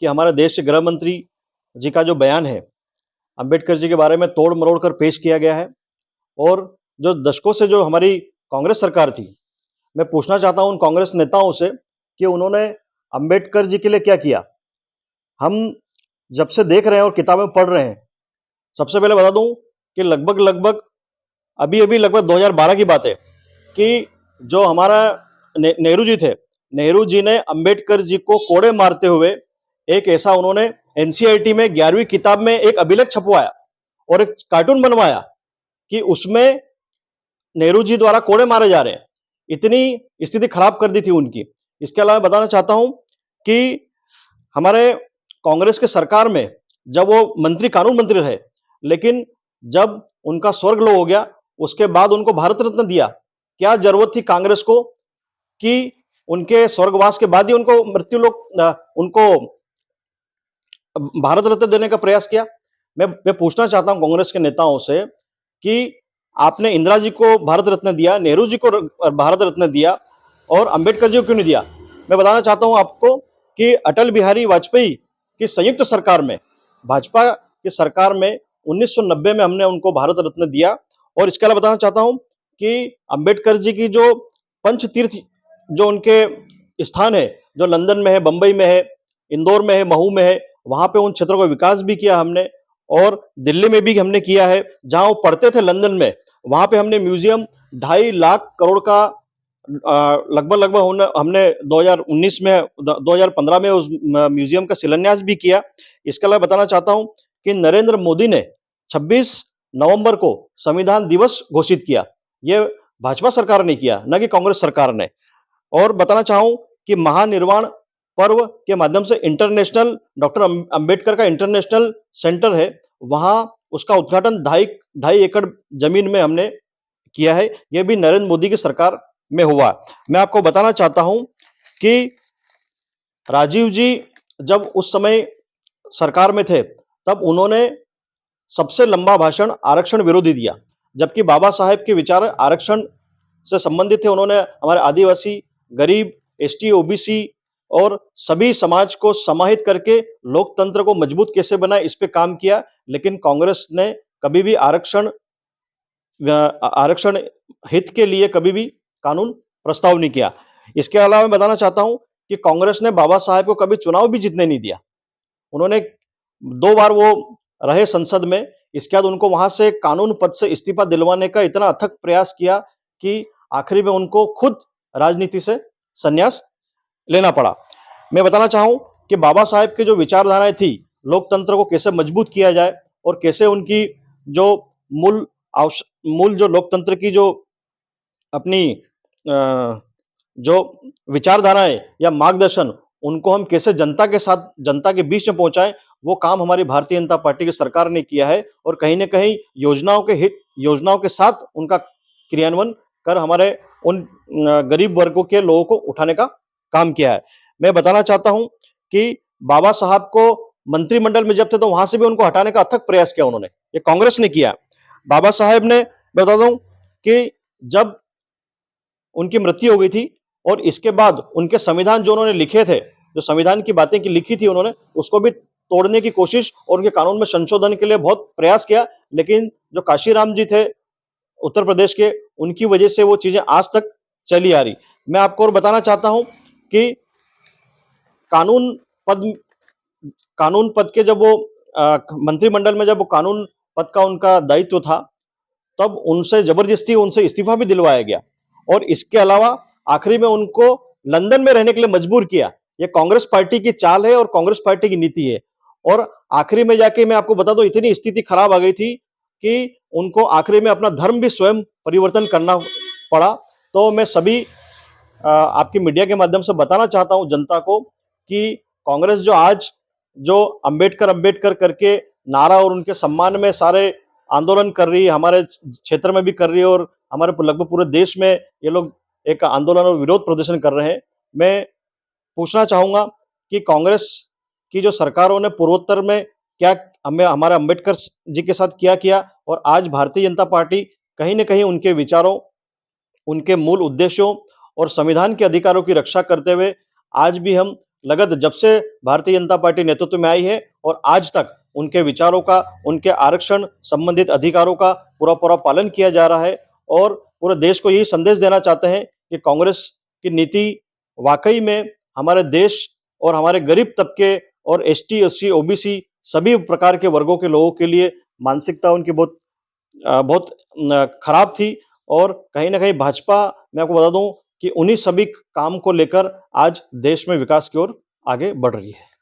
कि हमारे देश के गृह मंत्री जी का जो बयान है, अंबेडकर जी के बारे में तोड़ मरोड़ कर पेश किया गया है। और जो दशकों से जो हमारी कांग्रेस सरकार थी, मैं पूछना चाहता हूं उन कांग्रेस नेताओं से कि उन्होंने अंबेडकर जी के लिए क्या किया। हम जब से देख रहे हैं और किताबें पढ़ रहे हैं, सबसे पहले बता दूं कि लगभग लगभग अभी अभी लगभग 2012 की बात है कि जो हमारा नेहरू जी थे, नेहरू जी ने अंबेडकर जी को कोड़े मारते हुए एक ऐसा उन्होंने एनसीईआरटी में 11वीं किताब में एक अभिलेख छपवाया और एक कार्टून बनवाया कि उसमें नेहरू जी द्वारा कोड़े मारे जा रहे हैं। इतनी स्थिति खराब कर दी थी उनकी। इसके अलावा बताना चाहता हूं कि हमारे कांग्रेस के सरकार में जब वो मंत्री कानून मंत्री रहे, लेकिन जब उनका स्वर्गलोक हो गया उसके बाद उनको भारत रत्न दिया। क्या जरूरत थी कांग्रेस को कि उनके स्वर्गवास के बाद ही उनको उनको भारत रत्न देने का प्रयास किया। मैं पूछना चाहता हूं कांग्रेस के नेताओं से कि आपने इंदिरा जी को भारत रत्न दिया, नेहरू जी को भारत रत्न दिया और अंबेडकर जी को क्यों नहीं दिया। मैं बताना चाहता हूं आपको कि अटल बिहारी वाजपेयी की संयुक्त सरकार में, भाजपा की सरकार में 1990 में हमने उनको भारत रत्न दिया। और इसके अलावा बताना चाहता हूं कि अंबेडकर जी की जो पंच तीर्थ जो उनके स्थान है, जो लंदन में है, बंबई में है, इंदौर में है, महू में है, वहां पे उन क्षेत्रों का विकास भी किया हमने। और दिल्ली में भी हमने किया है, जहां वो पढ़ते थे लंदन में, वहां पे हमने म्यूजियम 2.5 लाख करोड़ का लगभग लगभग हमने 2019 में 2015 में उस म्यूजियम का शिलान्यास भी किया। इसके अलावा बताना चाहता हूं कि नरेंद्र मोदी ने 26 नवंबर को संविधान दिवस घोषित किया। यह भाजपा सरकार ने किया, न कि कांग्रेस सरकार ने। और बताना चाहूं कि महानिर्वाण पर्व के माध्यम से इंटरनेशनल डॉक्टर अंबेडकर का इंटरनेशनल सेंटर है, वहां उसका उद्घाटन 2.5 एकड़ जमीन में हमने किया है। यह भी नरेंद्र मोदी की सरकार में हुआ। मैं आपको बताना चाहता हूं कि राजीव जी जब उस समय सरकार में थे, तब उन्होंने सबसे लंबा भाषण आरक्षण विरोधी दिया, जबकि बाबा साहेब के विचार आरक्षण से संबंधित थे। उन्होंने हमारे आदिवासी, गरीब, एसटी, ओबीसी और सभी समाज को समाहित करके लोकतंत्र को मजबूत कैसे बनाए, इस पे काम किया। लेकिन कांग्रेस ने कभी भी आरक्षण हित के लिए कभी भी कानून प्रस्ताव नहीं किया। इसके अलावा मैं बताना चाहता हूं कि कांग्रेस ने बाबा साहेब को कभी चुनाव भी जीतने नहीं दिया। उन्होंने 2 बार वो रहे संसद में, इसके बाद उनको वहां से कानून पद से इस्तीफा दिलवाने का इतना अथक प्रयास किया कि आखिरी में उनको खुद राजनीति से संन्यास लेना पड़ा। मैं बताना चाहूं कि बाबा साहेब की जो विचारधाराएं थी, लोकतंत्र को कैसे मजबूत किया जाए और कैसे उनकी जो मूल जो लोकतंत्र की जो अपनी जो विचारधाराएं या मार्गदर्शन, उनको हम कैसे जनता के साथ, जनता के बीच में पहुंचाएं, वो काम हमारी भारतीय जनता पार्टी की सरकार ने किया है। और कहीं ना कहीं योजनाओं के साथ उनका क्रियान्वयन कर हमारे उन गरीब वर्गों के लोगों को उठाने का काम किया है। मैं बताना चाहता हूं कि बाबा साहब को मंत्रिमंडल में जब थे तो वहां से भी उनको हटाने का अथक प्रयास किया उन्होंने, ये कांग्रेस ने किया। बाबा साहेब ने, बता दूं कि जब उनकी मृत्यु हो गई थी और इसके बाद उनके संविधान जो उन्होंने लिखे थे, जो संविधान की बातें की लिखी थी उन्होंने, उसको भी तोड़ने की कोशिश और उनके कानून में संशोधन के लिए बहुत प्रयास किया। लेकिन जो काशीराम जी थे उत्तर प्रदेश के, उनकी वजह से वो चीजें आज तक चली आ रही। मैं आपको और बताना चाहता हूं कि कानून पद के जब वो मंत्रिमंडल में जब वो कानून पद का उनका दायित्व था, तब उनसे जबरदस्ती उनसे इस्तीफा भी दिलवाया गया। और इसके अलावा आखिरी में उनको लंदन में रहने के लिए मजबूर किया। यह कांग्रेस पार्टी की चाल है और कांग्रेस पार्टी की नीति है। और आखिरी में जाके मैं आपको बता दूं, इतनी स्थिति खराब आ गई थी कि उनको आखिरी में अपना धर्म भी स्वयं परिवर्तन करना पड़ा। तो मैं सभी आपकी मीडिया के माध्यम से बताना चाहता हूं जनता को कि कांग्रेस जो आज जो अंबेडकर अंबेडकर करके नारा और उनके सम्मान में सारे आंदोलन कर रही है, हमारे क्षेत्र में भी कर रही है और हमारे लगभग पूरे देश में ये लोग एक आंदोलन और विरोध प्रदर्शन कर रहे हैं। मैं पूछना चाहूंगा कि कांग्रेस की जो सरकारों ने पूर्वोत्तर में क्या हमारे अंबेडकर जी के साथ क्या किया, और आज भारतीय जनता पार्टी कहीं ना कहीं उनके विचारों, उनके मूल उद्देश्यों और संविधान के अधिकारों की रक्षा करते हुए आज भी हम लगत जब से भारतीय जनता पार्टी नेतृत्व में आई है और आज तक उनके विचारों का, उनके आरक्षण संबंधित अधिकारों का पूरा-पूरा पालन किया जा रहा है और पूरे देश को यही संदेश देना चाहते हैं कि कांग्रेस की नीति वाक़ई में हमारे देश और हमारे गरीब तबके और एसटी, एससी, ओबीसी सभी प्रकार के वर्गों के लोगों के लिए मानसिकता उनकी बहुत खराब थी और कहीं न कहीं भाजपा मैं आपको बता दूँ कि उन्हीं सभी काम को लेकर आज देश में विकास की ओर आगे बढ़ रही है।